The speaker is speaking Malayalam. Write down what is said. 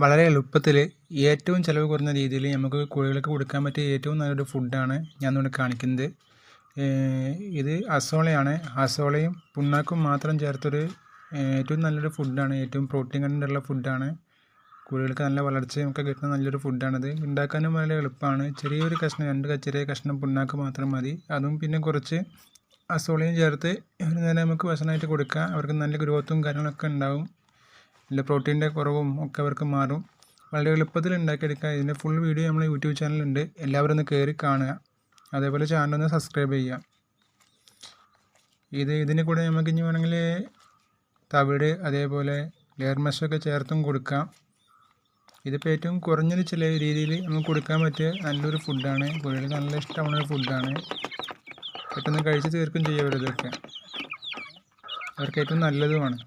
വളരെ എളുപ്പത്തിൽ ഏറ്റവും ചിലവ് കുറഞ്ഞ രീതിയിൽ നമുക്ക് കോഴികൾക്ക് കൊടുക്കാൻ പറ്റിയ ഏറ്റവും നല്ലൊരു ഫുഡാണ് ഞാൻ ഇവിടെ കാണിക്കുന്നത്. ഇത് അസോളയാണ്. അസോളയും പുണ്ണാക്കും മാത്രം ചേർത്തൊരു ഏറ്റവും നല്ലൊരു ഫുഡാണ്. ഏറ്റവും പ്രോട്ടീൻ കണ്ടന്റുള്ള ഫുഡാണ്. കോഴികൾക്ക് നല്ല വളർച്ചയൊക്കെ കിട്ടുന്ന നല്ലൊരു ഫുഡാണിത്. ഉണ്ടാക്കാനും വളരെ എളുപ്പമാണ്. ചെറിയൊരു കഷ്ണം, ചെറിയ കഷ്ണം പുണ്ണാക്ക് മാത്രം മതി. അതും പിന്നെ കുറച്ച് അസോളയും ചേർത്ത് ഒരു നേരം നമുക്ക് ഭക്ഷണമായിട്ട് കൊടുക്കാം. അവർക്ക് നല്ല ഗ്രോത്തും കാര്യങ്ങളൊക്കെ ഉണ്ടാവും. നല്ല പ്രോട്ടീൻ്റെ കുറവും ഒക്കെ അവർക്ക് മാറും. വളരെ എളുപ്പത്തിൽ ഉണ്ടാക്കിയെടുക്കുക. ഇതിൻ്റെ ഫുൾ വീഡിയോ നമ്മുടെ യൂട്യൂബ് ചാനലുണ്ട്. എല്ലാവരും ഒന്ന് കയറി കാണുക. അതേപോലെ ചാനലൊന്ന് സബ്സ്ക്രൈബ് ചെയ്യുക. ഇതിന് കൂടെ നമുക്ക് ഇനി വേണമെങ്കിൽ തവിട്, അതേപോലെ ലെയർ മെഷൊക്കെ ചേർത്തും കൊടുക്കാം. ഇതിപ്പോൾ ഏറ്റവും കുറഞ്ഞൊരു ചില രീതിയിൽ നമുക്ക് കൊടുക്കാൻ പറ്റിയ നല്ലൊരു ഫുഡാണ്. കോഴികൾക്ക് നല്ല ഇഷ്ടമുള്ളൊരു ഫുഡാണ്. പെട്ടെന്ന് കഴിച്ച് തീർക്കും ചെയ്യും. ഇതൊക്കെ അവർക്ക് ഏറ്റവും നല്ലതുമാണ്.